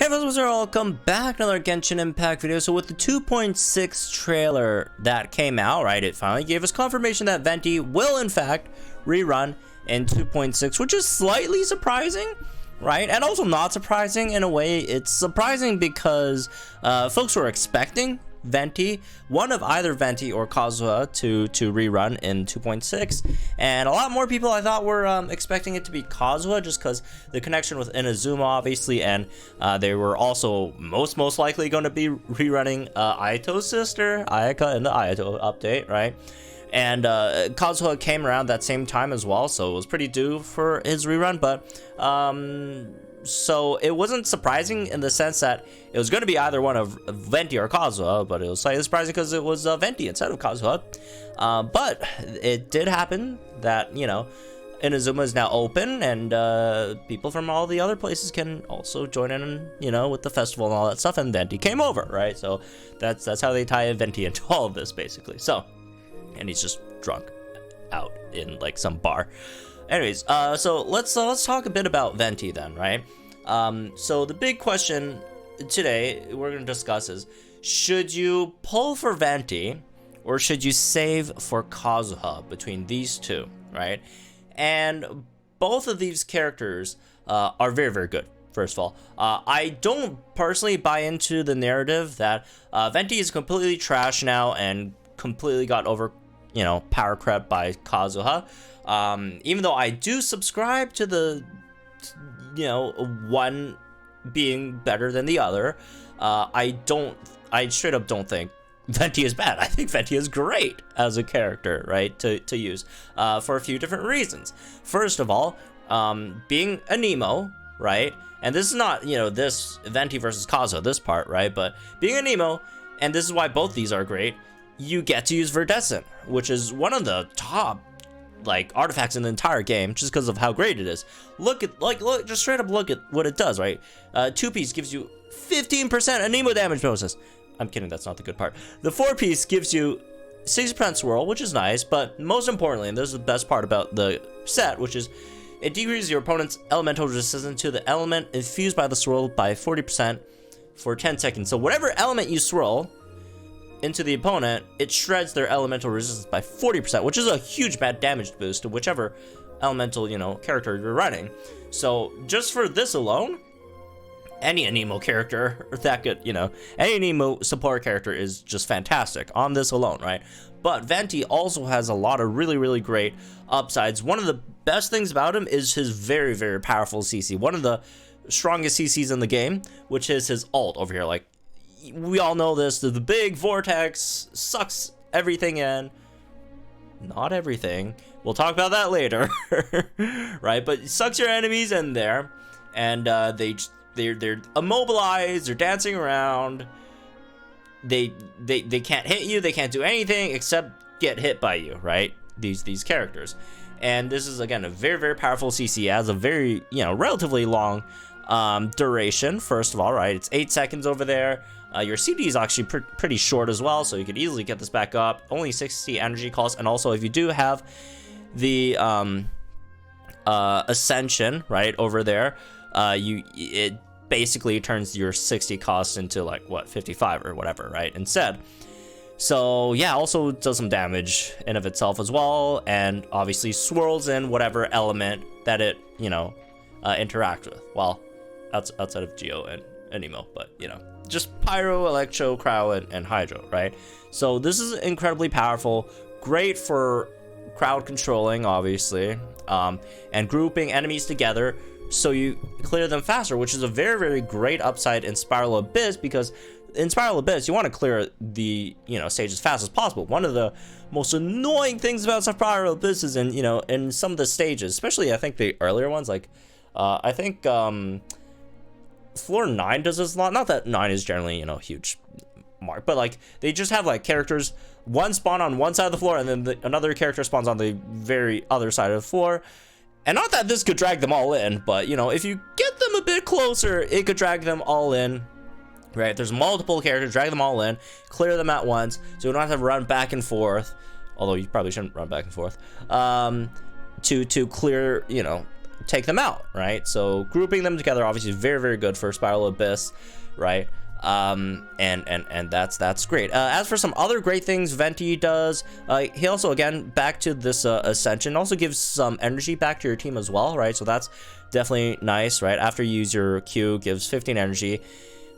Hey folks, welcome back, another Genshin Impact video. So with the 2.6 trailer that came out, right, it finally gave us confirmation that Venti will in fact rerun in 2.6, which is slightly surprising, right? And also not surprising in a way. It's surprising because folks were expecting Venti, one of either Venti or Kazuha to rerun in 2.6, and a lot more people I thought were expecting it to be Kazuha, just because the connection with Inazuma obviously, and they were also most likely going to be rerunning Aito's sister Ayaka in the Aito update, right? And Kazuha came around that same time as well, so it was pretty due for his rerun. But so it wasn't surprising in the sense that it was going to be either one of Venti or Kazuha, but it was slightly surprising because it was Venti instead of Kazuha. But it did happen that, you know, Inazuma is now open, and people from all the other places can also join in, you know, with the festival and all that stuff, and Venti came over, right? So that's how they tie Venti into all of this, basically. So, and he's just drunk out in like some bar. Anyways, so let's talk a bit about Venti then, right? So the big question today we're going to discuss is, should you pull for Venti or should you save for Kazuha between these two, right? And both of these characters are very, very good. First of all, I don't personally buy into the narrative that Venti is completely trash now and completely got over, you know, power crept by Kazuha. Even though I do subscribe to the, you know, one being better than the other, I straight up don't think Venti is bad. I think Venti is great as a character, right, to use for a few different reasons. First of all, being a Nemo, right, and this is not, you know, this Venti versus Kazuha, this part, right, but being a Nemo, and this is why both these are great, you get to use Verdescent, which is one of the top like artifacts in the entire game, just because of how great it is. Look, just straight up look at what it does, right? 2-piece gives you 15% Anemo damage bonus. I'm kidding, that's not the good part. The 4-piece gives you 60% swirl, which is nice, but most importantly, and this is the best part about the set, which is it decreases your opponent's elemental resistance to the element infused by the swirl by 40% for 10 seconds. So whatever element you swirl into the opponent, it shreds their elemental resistance by 40%, which is a huge bad damage boost to whichever elemental, you know, character you're running. So just for this alone, any Anemo character that could, you know, any Anemo support character is just fantastic on this alone, right? But Venti also has a lot of really great upsides. One of the best things about him is his very, very powerful CC. One of the strongest CCs in the game, which is his ult over here. Like, we all know this, the big vortex sucks everything in. Not everything. We'll talk about that later. Right? But it sucks your enemies in there, and they're immobilized, they're dancing around. They can't hit you, they can't do anything except get hit by you, right? These characters. And this is again a very powerful CC, as a very, you know, relatively long duration. First of all, right, it's 8 seconds over there. Your CD is actually pretty short as well, so you could easily get this back up. Only 60 energy cost, and also if you do have the Ascension right over there, it basically turns your 60 cost into like what, 55 or whatever, right, instead. So yeah, also does some damage in of itself as well, and obviously swirls in whatever element that it, you know, interacts with. Well, outside of Geo and Anemo, but you know, just Pyro, Electro, Cryo, and Hydro, right? So this is incredibly powerful, great for crowd controlling, obviously, and grouping enemies together so you clear them faster, which is a very great upside in Spiral Abyss, because in Spiral Abyss you want to clear the, you know, stage as fast as possible. One of the most annoying things about Spiral Abyss is in, you know, in some of the stages, especially I think the earlier ones, like I think floor 9 does this a lot. Not that 9 is generally, you know, huge mark, but like they just have like characters, one spawn on one side of the floor and then another character spawns on the very other side of the floor. And not that this could drag them all in, but you know, if you get them a bit closer, it could drag them all in, right? There's multiple characters, drag them all in, clear them at once, so you don't have to run back and forth, although you probably shouldn't run back and forth, to clear, you know, take them out, right? So grouping them together obviously is very, very good for Spiral Abyss, right? And that's great. As for some other great things Venti does, he also, again, back to this Ascension, also gives some energy back to your team as well, right? So that's definitely nice, right? After you use your Q, gives 15 energy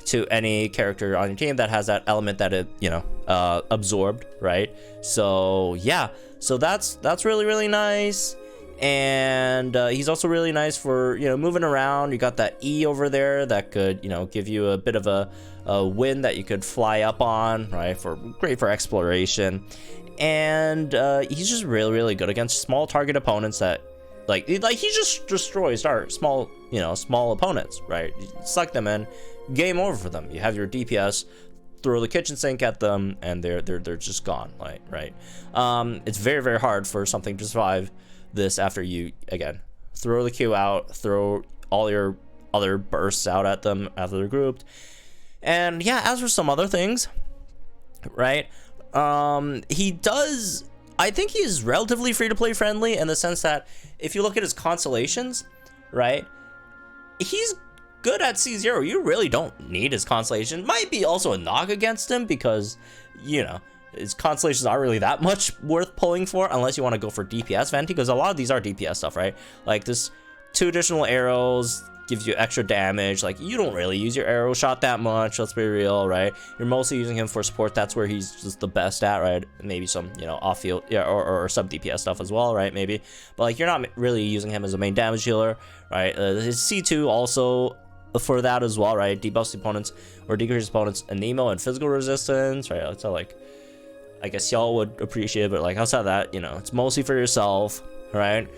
to any character on your team that has that element that it, you know, absorbed, right? So yeah, so that's really, really nice. And he's also really nice for, you know, moving around. You got that E over there that could, you know, give you a bit of a wind that you could fly up on, right? Great for exploration. And he's just really, really good against small target opponents that like he just destroys our small opponents, right? You suck them in, game over for them. You have your DPS, throw the kitchen sink at them, and they're just gone, like, right? It's very, very hard for something to survive this after you, again, throw the Q out, throw all your other bursts out at them after they're grouped. And yeah, as for some other things, right, he does, I think he's relatively free to play friendly in the sense that if you look at his constellations, right, he's good at C0. You really don't need his constellation. Might be also a knock against him because, you know, his constellations aren't really that much worth pulling for unless you want to go for DPS Venti, because a lot of these are DPS stuff, right? Like this 2 additional arrows gives you extra damage. Like, you don't really use your arrow shot that much, let's be real, right? You're mostly using him for support. That's where he's just the best at, right? Maybe some, you know, off field, yeah, or sub DPS stuff as well, right? Maybe, but like, you're not really using him as a main damage healer, right? His C2 also for that as well, right? Debuffs opponents or decreases opponents anemo and physical resistance, right? That's how, like, I guess y'all would appreciate it, but like outside of that, you know, it's mostly for yourself, right?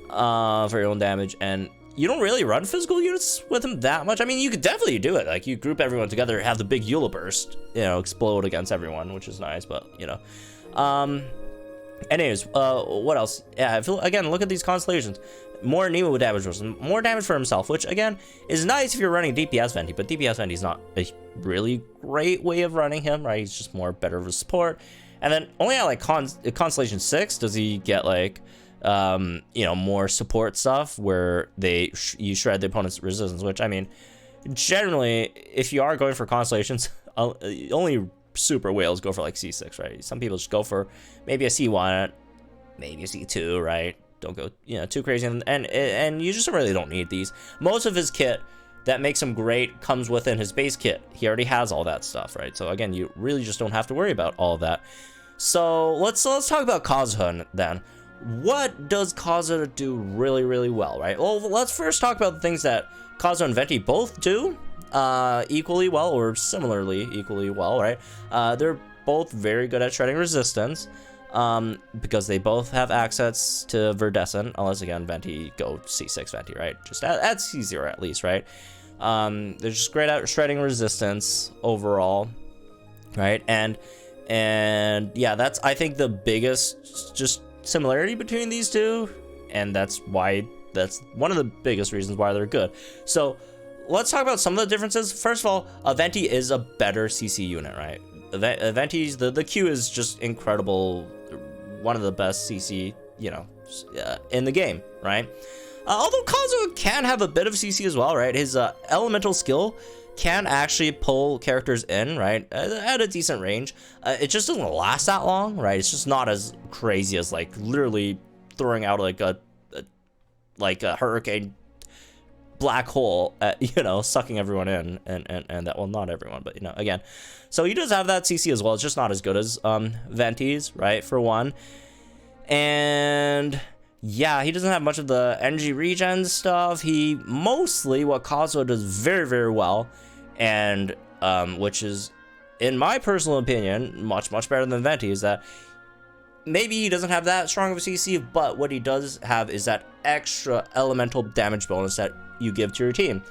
For your own damage, and you don't really run physical units with him that much. I mean, you could definitely do it. Like, you group everyone together, have the big Eula burst, you know, explode against everyone, which is nice, but, you know. Anyways, what else? Yeah, I feel, again, look at these constellations. More Nemo damage versus more damage for himself, which, again, is nice if you're running DPS Venti, but DPS Venti is not a really great way of running him, right? He's just more better for support. And then only at like Constellation 6 does he get like, you know, more support stuff where you shred the opponent's resistance, which, I mean, generally, if you are going for constellations, only super whales go for like C6, right? Some people just go for maybe a C1, maybe a C2, right? Don't go, you know, too crazy, and you just really don't need these. Most of his kit that makes him great comes within his base kit. He already has all that stuff, right? So again, you really just don't have to worry about all of that. So let's talk about Kazuha then. What does Kazuha do really, really well, right? Well, let's first talk about the things that Kazuha and Venti both do equally well, or similarly equally well, right? They're both very good at shredding resistance, because they both have access to Verdescent, unless, again, Venti go C6 Venti, right? Just at C0 at least, right? They're just great at shredding resistance overall, right? And yeah, that's, I think, the biggest just similarity between these two, and that's one of the biggest reasons why they're good. So let's talk about some of the differences. First of all, Venti is a better CC unit, right? Venti's the Q is just incredible, one of the best CC, you know, in the game, right? Although Kazuha can have a bit of CC as well, right? His elemental skill can actually pull characters in, right, at a decent range. It just doesn't last that long, right? It's just not as crazy as like literally throwing out like a hurricane black hole at, you know, sucking everyone in, and that, well, not everyone, but, you know, again, so he does have that CC as well. It's just not as good as Venti's, right, for one. And yeah, he doesn't have much of the energy regen stuff. He mostly, what Kazuha does very, very well, and which is, in my personal opinion, much better than Venti, is that maybe he doesn't have that strong of a CC, but what he does have is that extra elemental damage bonus that you give to your team,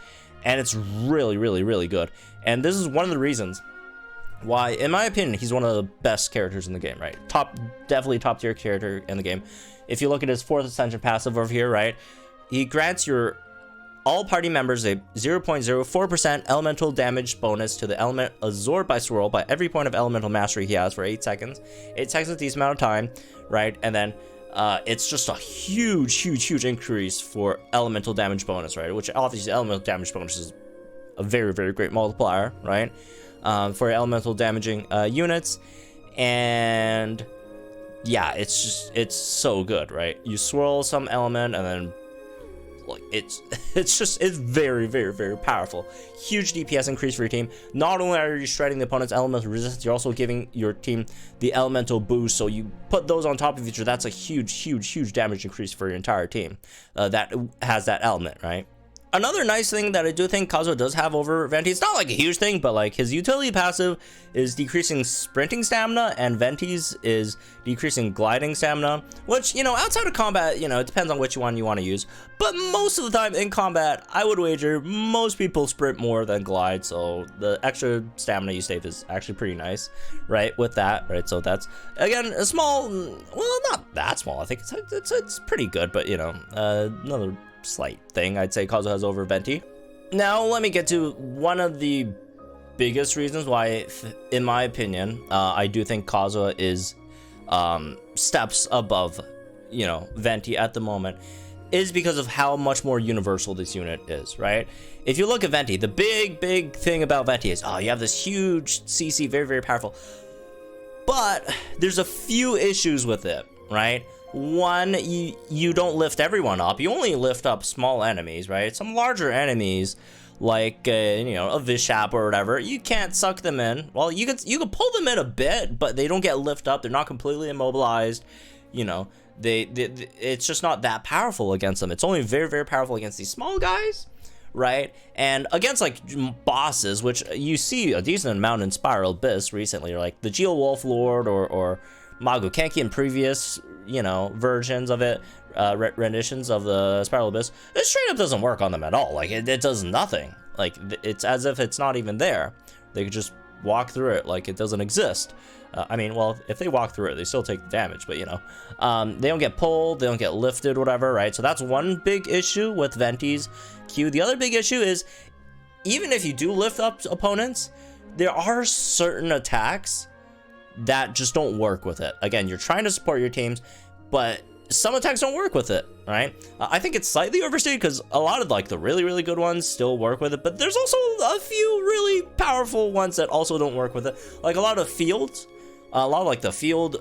and it's really, really, really good. And this is one of the reasons why, in my opinion, he's one of the best characters in the game, right? Definitely top tier character in the game. If you look at his 4th Ascension passive over here, right, he grants your all party members a 0.04% elemental damage bonus to the element absorbed by Swirl by every point of elemental mastery he has for 8 seconds. 8 seconds is a decent amount of time, right? And then it's just a huge increase for elemental damage bonus, right? Which obviously elemental damage bonus is a very great multiplier, right? For elemental damaging units. And yeah, it's so good, right? You swirl some element and then like it's very powerful. Huge DPS increase for your team. Not only are you shredding the opponent's elemental resistance, you're also giving your team the elemental boost. So you put those on top of each other, that's a huge damage increase for your entire team that has that element, right? Another nice thing that I do think Kazuha does have over Venti, it's not like a huge thing, but like his utility passive is decreasing sprinting stamina, and Venti's is decreasing gliding stamina, which, you know, outside of combat, you know, it depends on which one you want to use. But most of the time in combat, I would wager most people sprint more than glide, so the extra stamina you save is actually pretty nice, right, with that, right? So that's, again, a small, well, not that small, I think it's pretty good, but, you know, another slight thing I'd say Kazuha has over Venti. Now let me get to one of the biggest reasons why, in my opinion, I do think Kazuha is steps above, you know, Venti at the moment, is because of how much more universal this unit is, right? If you look at Venti, the big thing about Venti is, oh, you have this huge CC, very powerful, but there's a few issues with it, right? One, you don't lift everyone up. You only lift up small enemies, right? Some larger enemies, like you know, a Vishap or whatever, you can't suck them in. Well, you can pull them in a bit, but they don't get lift up. They're not completely immobilized. You know, it's just not that powerful against them. It's only very powerful against these small guys, right? And against like bosses, which you see a decent amount in Spiral Abyss recently, like the Geo Wolf Lord or Mago Kenki in previous, you know, versions of it, renditions of the Spiral Abyss, it straight up doesn't work on them at all. Like it does nothing. Like it's as if it's not even there. They could just walk through it like it doesn't exist. I mean, well, if they walk through it, they still take the damage, but you know, they don't get pulled, they don't get lifted, whatever, right? So that's one big issue with Venti's Q. The other big issue is, even if you do lift up opponents, there are certain attacks that just don't work with it. Again, you're trying to support your teams, but some attacks don't work with it, right? I think it's slightly overstated because a lot of like the really good ones still work with it, but there's also a few really powerful ones that also don't work with it. Like a lot of fields, a lot of like the field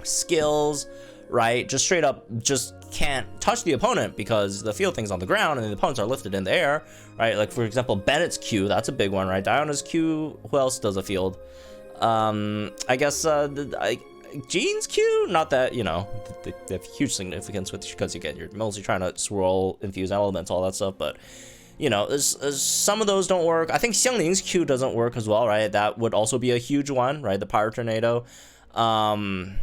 skills, right? Just straight up just can't touch the opponent because the field thing's on the ground and the opponents are lifted in the air, right? Like for example, Bennett's Q, that's a big one, right? Diana's Q, who else does a field? I guess Jean's Q, not that, you know, they have huge significance with, because again, you're mostly trying to swirl, infuse elements, all that stuff, but you know, some of those don't work. I think Xiangling's Q doesn't work as well, right? That would also be a huge one, right? The Pyro Tornado. I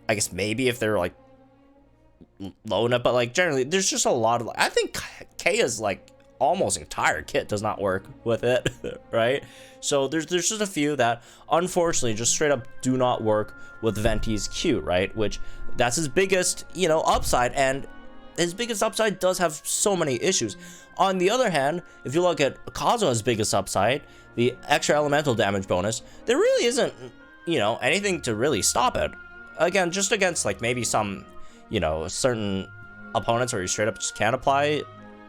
guess maybe if they're like low enough, but like generally there's just a lot of, I think Kaya's like almost entire kit does not work with it, right? So there's just a few that unfortunately just straight up do not work with Venti's Q, right? Which that's his biggest, you know, upside, and his biggest upside does have so many issues. On the other hand, if you look at Kazuha's biggest upside, the extra elemental damage bonus, there really isn't, you know, anything to really stop it. Again, just against like maybe some, you know, certain opponents where you straight up just can't apply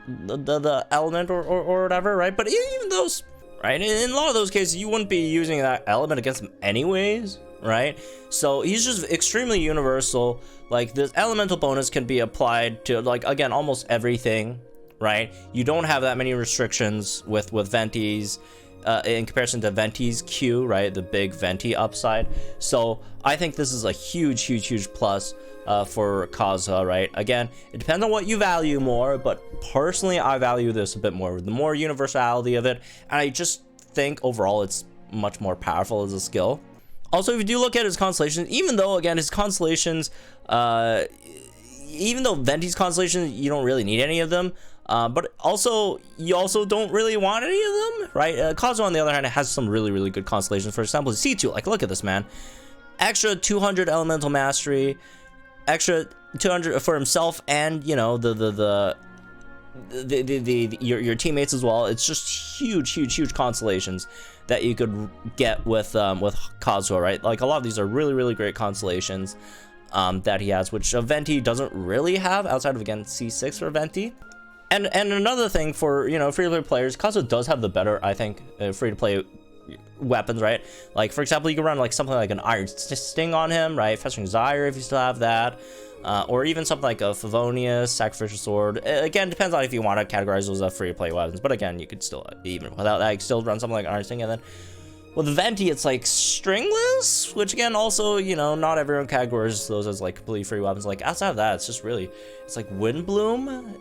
the element or whatever, right? But even those, right, in a lot of those cases you wouldn't be using that element against him anyways, right? So he's just extremely universal. Like this elemental bonus can be applied to, like, again, almost everything, right? You don't have that many restrictions with Venti's in comparison to Venti's Q, right? The big Venti upside. So I think this is a huge plus for Kazuha, right? Again, it depends on what you value more, but personally I value this a bit more, the more universality of it, and I just think overall it's much more powerful as a skill. Also, if you do look at his constellations, even though again his constellations, even though Venti's constellations, you don't really need any of them, but also you also don't really want any of them, right? Kazuha on the other hand has some really good constellations. For example, C2, like look at this, man, extra 200 elemental mastery, extra 200 for himself, and you know your teammates as well. It's just huge constellations that you could get with Kazuha, right? Like a lot of these are really great constellations. that he has, which Venti doesn't really have outside of, again, C6 for Venti. And another thing for, you know, free-to-play players, Kazuha does have the better, I think, free-to-play weapons, right? Like, for example, you can run like something like an Iron Sting on him, right? Festering Zyre if you still have that. Or even something like a Favonius, Sacrificial Sword. Again, depends on if you want to categorize those as free-to-play weapons. But again, you could still, even without that, you could still run something like Iron Sting. And then with Venti, it's like Stringless, which again, also, you know, not everyone categorizes those as like completely free weapons. Like outside of that, it's just really, it's like Windbloom,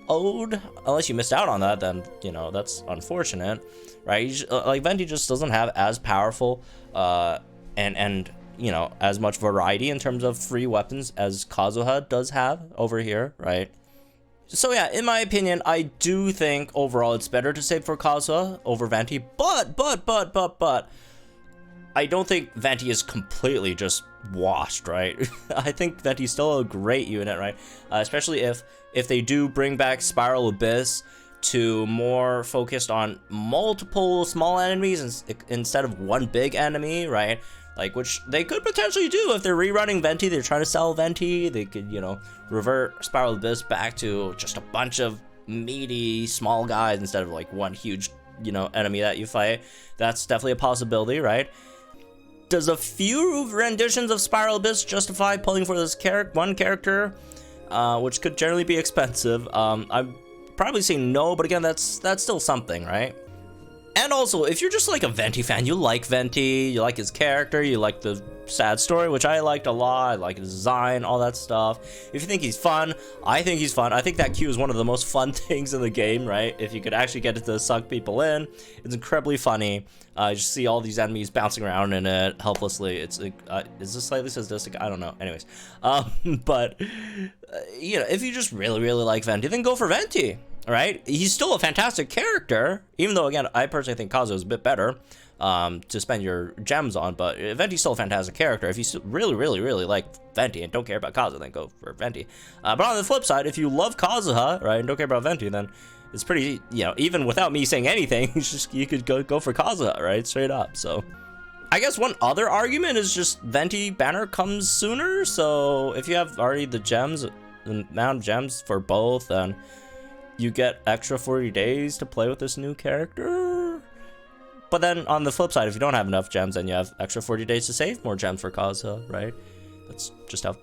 Ode. Unless you missed out on that, then, you know, that's unfortunate, right? Like Venti just doesn't have as powerful, and you know, as much variety in terms of free weapons as Kazuha does have over here, right? So yeah, in my opinion, I do think overall it's better to save for Kazuha over Venti, but I don't think Venti is completely just washed, right? I think Venti's still a great unit, right? Especially if they do bring back Spiral Abyss to more focused on multiple small enemies instead of one big enemy, right? Like, which they could potentially do if they're rerunning Venti. They're trying to sell Venti. They could, you know, revert Spiral Abyss back to just a bunch of meaty small guys instead of like one huge, you know, enemy that you fight. That's definitely a possibility, right? Does a few renditions of Spiral Abyss justify pulling for this one character, which could generally be expensive? I'm probably saying no, but again, that's still something, right? And also, if you're just like a Venti fan, you like Venti, you like his character, you like the sad story, which I liked a lot, I like his design, all that stuff. If you think he's fun, I think he's fun. I think that Q is one of the most fun things in the game, right? If you could actually get it to suck people in, it's incredibly funny. You just see all these enemies bouncing around in it helplessly. It's is this slightly sadistic? I don't know. Anyways, but you know, if you just really like Venti, then go for Venti. Right? He's still a fantastic character, even though, again, I personally think Kazuha is a bit better to spend your gems on, but Venti's still a fantastic character. If you really like Venti and don't care about Kazuha, then go for Venti. But on the flip side, if you love Kazuha, right, and don't care about Venti, then it's pretty, you know, even without me saying anything, you could go for Kazuha, right, straight up. So I guess one other argument is just Venti banner comes sooner, so if you have already the gems, the amount of gems for both, then you get extra 40 days to play with this new character. But then on the flip side, if you don't have enough gems, then you have extra 40 days to save more gems for Kazuha, right? That's just how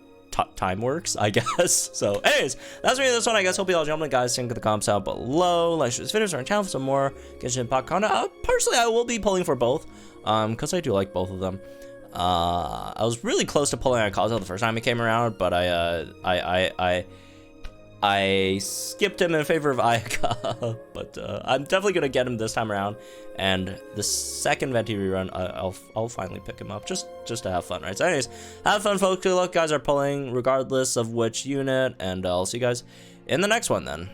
time works, I guess. So anyways, that's me this one, I guess. Hope you all jumping, guys. Think of the comments down below. Like, share this video, subscribe to our channel for some more Genshin Impact content. Personally, I will be pulling for both, because I do like both of them. I was really close to pulling on Kazuha the first time it came around, but I skipped him in favor of Ayaka, but I'm definitely gonna get him this time around. And the second Venti rerun, I'll finally pick him up just to have fun, right? So, anyways, have fun, folks. Good luck, guys are pulling regardless of which unit, and I'll see you guys in the next one then.